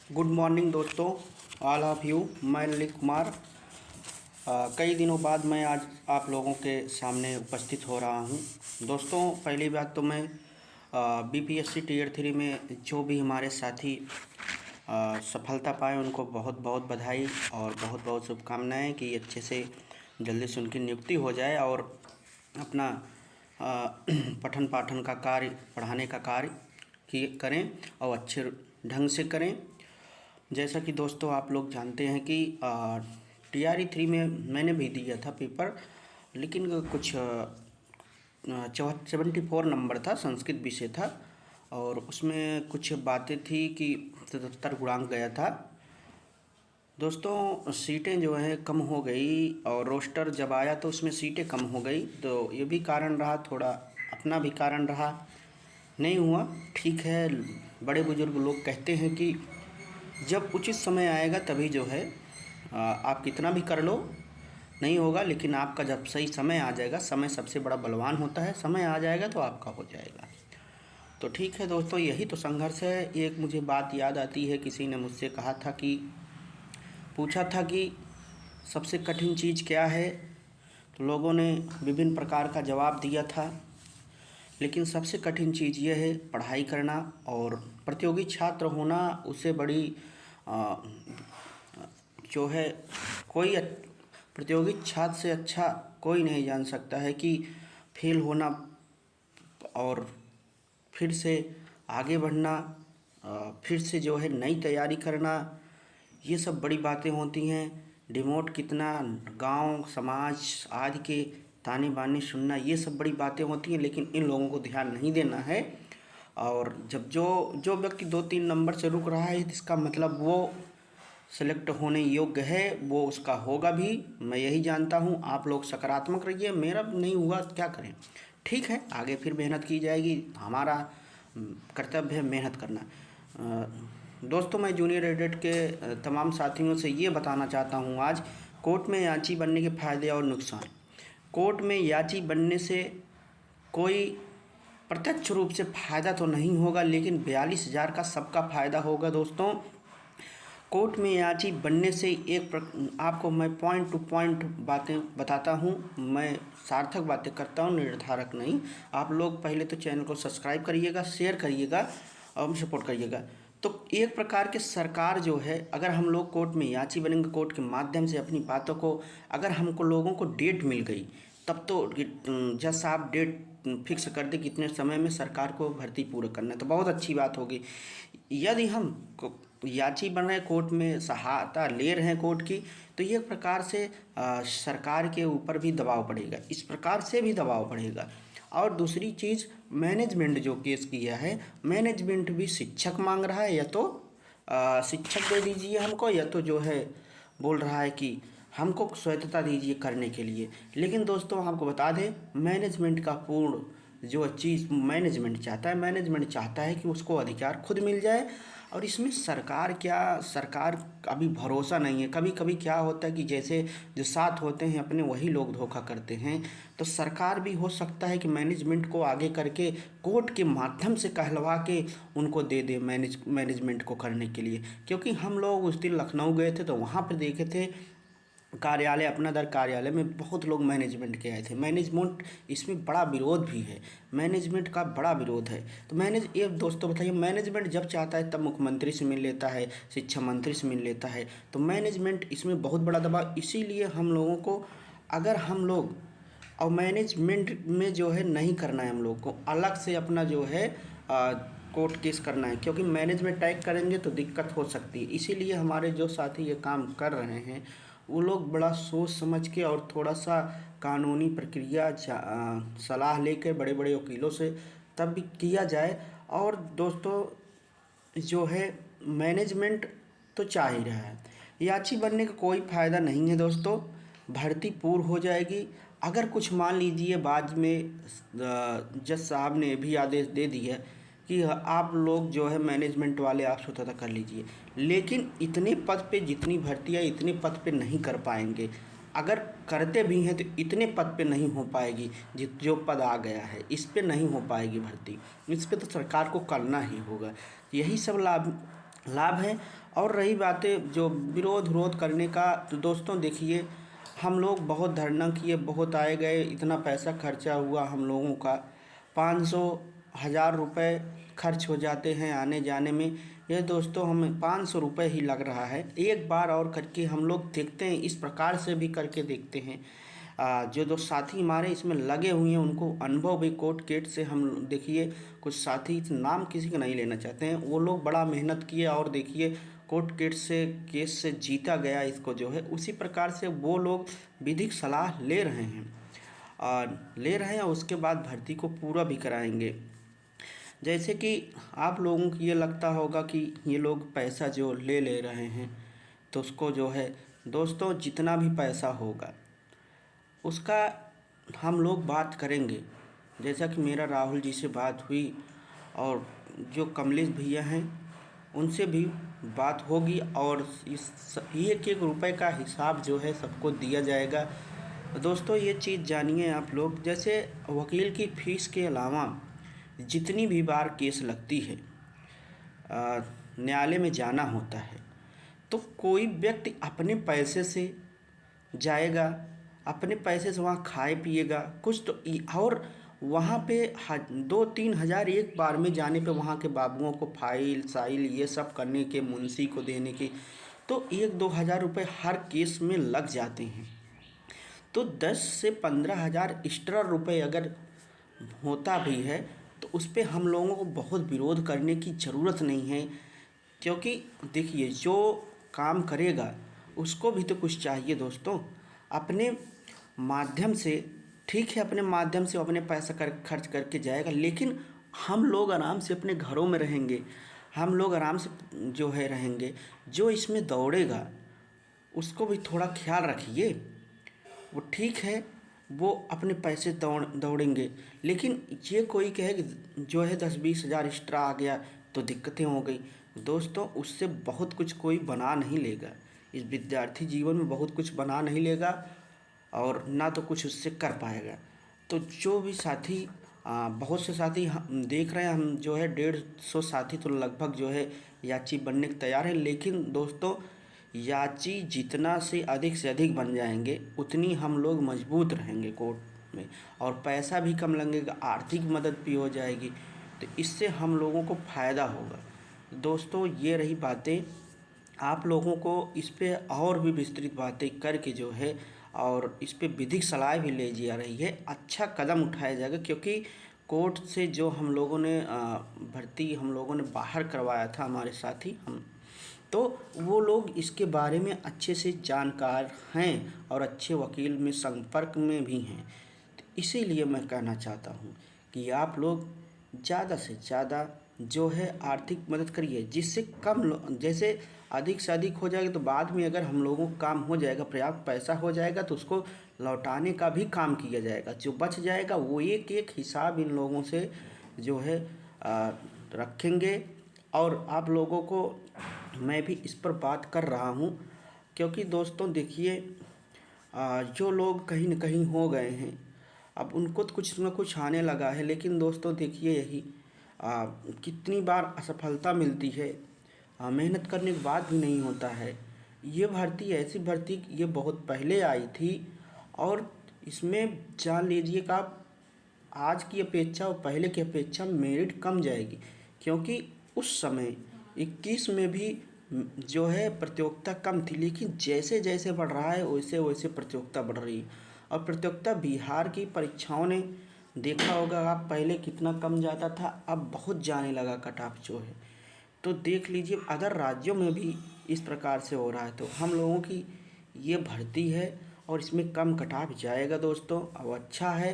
Good morning दोस्तों, all of you. मैं ललित कुमार। कई दिनों बाद मैं आज आप लोगों के सामने उपस्थित हो रहा हूं। दोस्तों, पहली बात तो मैं बीपीएससी टीयर 3 में जो भी हमारे साथी सफलता पाए उनको बहुत बहुत बधाई और बहुत बहुत शुभकामनाएं कि अच्छे से जल्दी से उनकी नियुक्ति हो जाए और अपना पठन पाठन का कार्य, पढ़ाने का कार्य करें और अच्छे ढंग से करें। जैसा कि दोस्तों आप लोग जानते हैं कि TRE 3 में मैंने भी दिया था पेपर, लेकिन कुछ 74 नंबर था, संस्कृत विषय था और उसमें कुछ बातें थी कि 77 गुणांक गया था। दोस्तों, सीटें जो हैं कम हो गई और रोस्टर जब आया तो उसमें सीटें कम हो गई, तो ये भी कारण रहा, थोड़ा अपना भी कारण रहा। नहीं हुआ, ठीक है। बड़े बुजुर्ग लोग कहते हैं कि जब उचित समय आएगा तभी जो है आप कितना भी कर लो नहीं होगा, लेकिन आपका जब सही समय आ जाएगा, समय सबसे बड़ा बलवान होता है, समय आ जाएगा तो आपका हो जाएगा। तो ठीक है दोस्तों, यही तो संघर्ष है। एक मुझे बात याद आती है, किसी ने मुझसे कहा था कि पूछा था कि सबसे कठिन चीज़ क्या है, तो लोगों ने विभिन्न प्रकार का जवाब दिया था, लेकिन सबसे कठिन चीज़ यह है पढ़ाई करना और प्रतियोगी छात्र होना। उससे बड़ी जो है कोई प्रतियोगी छात्र से अच्छा कोई नहीं जान सकता है कि फेल होना और फिर से आगे बढ़ना, फिर से जो है नई तैयारी करना, ये सब बड़ी बातें होती हैं। डिमोट कितना, गांव समाज आदि के ताने बाने सुनना, ये सब बड़ी बातें होती हैं, लेकिन इन लोगों को ध्यान नहीं देना है। और जब जो जो व्यक्ति 2-3 नंबर से रुक रहा है, इसका मतलब वो सेलेक्ट होने योग्य है, वो उसका होगा भी। मैं यही जानता हूँ। आप लोग सकारात्मक रहिए, मेरा नहीं हुआ क्या करें, ठीक है, आगे फिर मेहनत की जाएगी। हमारा कर्तव्य है मेहनत करना। दोस्तों, मैं जूनियर एडिट के तमाम साथियों से ये बताना चाहता हूँ आज, कोर्ट में याची बनने के फ़ायदे और नुकसान। कोर्ट में याची बनने से कोई प्रत्यक्ष रूप से फ़ायदा तो नहीं होगा, लेकिन 42,000 का सबका फ़ायदा होगा। दोस्तों, कोर्ट में याची बनने से आपको मैं पॉइंट टू पॉइंट बातें बताता हूँ, मैं सार्थक बातें करता हूँ, निर्धारक नहीं। आप लोग पहले तो चैनल को सब्सक्राइब करिएगा, शेयर करिएगा और सपोर्ट करिएगा। तो एक प्रकार के सरकार जो है, अगर हम लोग कोर्ट में याची बनेंगे, कोर्ट के माध्यम से अपनी बातों को, अगर हमको लोगों को डेट मिल गई, तब तो जज साहब डेट फिक्स कर दे कितने समय में सरकार को भर्ती पूरा करना है, तो बहुत अच्छी बात होगी। यदि हम याची बन रहे कोर्ट में, सहायता ले रहे हैं कोर्ट की, तो ये प्रकार से सरकार के ऊपर भी दबाव पड़ेगा, इस प्रकार से भी दबाव पड़ेगा। और दूसरी चीज़, मैनेजमेंट जो केस किया है, मैनेजमेंट भी शिक्षक मांग रहा है, या तो शिक्षक दे दीजिए हमको, या तो जो है बोल रहा है कि हमको स्वायत्तता दीजिए करने के लिए। लेकिन दोस्तों, आपको बता दें, मैनेजमेंट का पूर्ण जो चीज़ मैनेजमेंट चाहता है, मैनेजमेंट चाहता है कि उसको अधिकार खुद मिल जाए। और इसमें सरकार अभी भरोसा नहीं है। कभी कभी क्या होता है कि जैसे जो साथ होते हैं अपने, वही लोग धोखा करते हैं। तो सरकार भी हो सकता है कि मैनेजमेंट को आगे करके कोर्ट के माध्यम से कहलवा के उनको दे दे मैनेजमेंट को करने के लिए। क्योंकि हम लोग उस दिन लखनऊ गए थे, तो वहाँ पर देखे थे कार्यालय, अपना दर कार्यालय में बहुत लोग मैनेजमेंट के आए थे। मैनेजमेंट इसमें बड़ा विरोध भी है, मैनेजमेंट का बड़ा विरोध है। तो ये दोस्तों बताइए, मैनेजमेंट जब चाहता है तब मुख्यमंत्री से मिल लेता है, शिक्षा मंत्री से मिल लेता है, तो मैनेजमेंट इसमें बहुत बड़ा दबाव। इसीलिए हम लोगों को, अगर हम लोग और मैनेजमेंट में जो है नहीं करना है, हम लोग को अलग से अपना जो है कोर्ट केस करना है, क्योंकि मैनेजमेंट टैग करेंगे तो दिक्कत हो सकती है। इसीलिए हमारे जो साथी ये काम कर रहे हैं, वो लोग बड़ा सोच समझ के और थोड़ा सा कानूनी प्रक्रिया सलाह लेकर बड़े बड़े वकीलों से तब भी किया जाए। और दोस्तों, जो है मैनेजमेंट तो चाह ही रहा है, याची बनने का कोई फ़ायदा नहीं है। दोस्तों, भर्ती पूर्ण हो जाएगी। अगर कुछ मान लीजिए बाद में जज साहब ने भी आदेश दे दिया कि आप लोग जो है मैनेजमेंट वाले आप स्वतंत्रता कर लीजिए, लेकिन इतने पद पे जितनी भर्ती है, इतने पद पे नहीं कर पाएंगे। अगर करते भी हैं तो इतने पद पे नहीं हो पाएगी, जो पद आ गया है इस पे नहीं हो पाएगी भर्ती। इस पे तो सरकार को करना ही होगा। यही सब लाभ लाभ है। और रही बातें जो विरोध करने का, तो दोस्तों देखिए, हम लोग बहुत धरना किए, बहुत आए गए, इतना पैसा खर्चा हुआ हम लोगों का, 500 हज़ार रुपये खर्च हो जाते हैं आने जाने में। ये दोस्तों हमें 500 रुपये ही लग रहा है। एक बार और करके हम लोग देखते हैं, इस प्रकार से भी करके देखते हैं। जो दो साथी हमारे इसमें लगे हुए हैं उनको अनुभव भी कोर्ट केस से, हम देखिए कुछ साथी, नाम किसी का नहीं लेना चाहते हैं, वो लोग बड़ा मेहनत किए और देखिए कोर्ट केस से जीता गया इसको जो है। उसी प्रकार से वो लोग विधिक सलाह ले रहे हैं, और ले रहे हैं उसके बाद भर्ती को पूरा भी कराएंगे। जैसे कि आप लोगों को ये लगता होगा कि ये लोग पैसा जो ले रहे हैं, तो उसको जो है दोस्तों, जितना भी पैसा होगा उसका हम लोग बात करेंगे। जैसा कि मेरा राहुल जी से बात हुई, और जो कमलेश भैया हैं उनसे भी बात होगी, और इस एक एक रुपए का हिसाब जो है सबको दिया जाएगा। दोस्तों ये चीज़ जानिए आप लोग, जैसे वकील की फ़ीस के अलावा जितनी भी बार केस लगती है, न्यायालय में जाना होता है, तो कोई व्यक्ति अपने पैसे से जाएगा, अपने पैसे से वहाँ खाए पिएगा कुछ तो और वहाँ पे 2-3 हज़ार एक बार में जाने पे वहाँ के बाबुओं को फाइल साइल ये सब करने के, मुंशी को देने के, तो 1-2 हज़ार रुपये हर केस में लग जाते हैं। तो 10 से 15 हज़ार एक्स्ट्रा रुपये अगर होता भी है, तो उस पर हम लोगों को बहुत विरोध करने की ज़रूरत नहीं है। क्योंकि देखिए, जो काम करेगा उसको भी तो कुछ चाहिए दोस्तों। अपने माध्यम से, ठीक है, अपने माध्यम से अपने पैसा खर्च करके जाएगा, लेकिन हम लोग आराम से अपने घरों में रहेंगे, हम लोग आराम से जो है रहेंगे। जो इसमें दौड़ेगा उसको भी थोड़ा ख्याल रखिए। वो ठीक है, वो अपने पैसे दौड़ेंगे, लेकिन ये कोई कहे कि जो है 10-20 हज़ार एक्स्ट्रा आ गया तो दिक्कतें हो गई। दोस्तों उससे बहुत कुछ कोई बना नहीं लेगा, इस विद्यार्थी जीवन में बहुत कुछ बना नहीं लेगा, और ना तो कुछ उससे कर पाएगा। तो जो भी साथी, बहुत से साथी हम देख रहे हैं, हम जो है 150 साथी तो लगभग जो है याची बनने को तैयार है। लेकिन दोस्तों याची जितना से अधिक बन जाएंगे, उतनी हम लोग मजबूत रहेंगे कोर्ट में, और पैसा भी कम लगेगा, आर्थिक मदद भी हो जाएगी, तो इससे हम लोगों को फ़ायदा होगा। दोस्तों ये रही बातें, आप लोगों को इस पे और भी विस्तृत बातें करके जो है, और इस पे विधिक सलाह भी ले जा रही है, अच्छा कदम उठाया जाएगा। क्योंकि कोर्ट से जो हम लोगों ने भर्ती हम लोगों ने बाहर करवाया था, हमारे साथी हम, तो वो लोग इसके बारे में अच्छे से जानकार हैं, और अच्छे वकील में संपर्क में भी हैं। तो इसीलिए मैं कहना चाहता हूँ कि आप लोग ज़्यादा से ज़्यादा जो है आर्थिक मदद करिए, जिससे जैसे अधिक से अधिक हो जाएगा तो बाद में अगर हम लोगों का काम हो जाएगा, पर्याप्त पैसा हो जाएगा, तो उसको लौटाने का भी काम किया जाएगा। जो बच जाएगा वो एक एक हिसाब इन लोगों से जो है रखेंगे। और आप लोगों को मैं भी इस पर बात कर रहा हूँ, क्योंकि दोस्तों देखिए, जो लोग कहीं न कहीं हो गए हैं, अब उनको तो कुछ न कुछ आने लगा है। लेकिन दोस्तों देखिए, यही कितनी बार असफलता मिलती है, मेहनत करने के बाद भी नहीं होता है। ये भर्ती, ऐसी भर्ती ये बहुत पहले आई थी, और इसमें जान लीजिए कि आप आज की अपेक्षा और पहले की अपेक्षा मेरिट कम जाएगी। क्योंकि उस समय 21 में भी जो है प्रतियोगिता कम थी, लेकिन जैसे जैसे बढ़ रहा है वैसे वैसे प्रतियोगिता बढ़ रही है। और प्रतियोगिता बिहार की परीक्षाओं ने देखा होगा आप, पहले कितना कम जाता था, अब बहुत जाने लगा कट ऑफ जो है। तो देख लीजिए अदर राज्यों में भी इस प्रकार से हो रहा है। तो हम लोगों की ये भर्ती है, और इसमें कम कट ऑफ जाएगा दोस्तों, अब अच्छा है।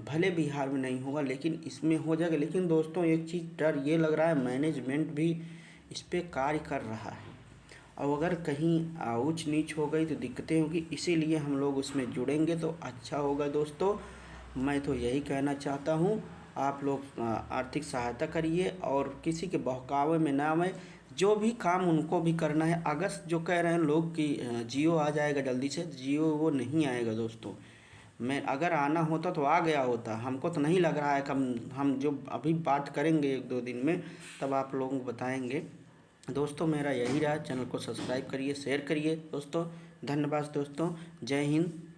भले बिहार में नहीं होगा लेकिन इसमें हो जाएगा। लेकिन दोस्तों एक चीज़ डर ये लग रहा है, मैनेजमेंट भी इस पे कार्य कर रहा है, और अगर कहीं ऊंच नीच हो गई तो दिक्कतें होगी। इसीलिए हम लोग उसमें जुड़ेंगे तो अच्छा होगा दोस्तों। मैं तो यही कहना चाहता हूँ, आप लोग आर्थिक सहायता करिए, और किसी के बहकावे में ना आए। जो भी काम उनको भी करना है। अगस्त जो कह रहे हैं लोग कि जियो आ जाएगा जल्दी से, जियो वो नहीं आएगा दोस्तों। मैं अगर आना होता तो आ गया होता, हमको तो नहीं लग रहा है कि हम जो अभी बात करेंगे 1-2 दिन में, तब आप लोगों को बताएंगे। दोस्तों मेरा यही रहा, चैनल को सब्सक्राइब करिए, शेयर करिए दोस्तों। धन्यवाद दोस्तों, जय हिंद।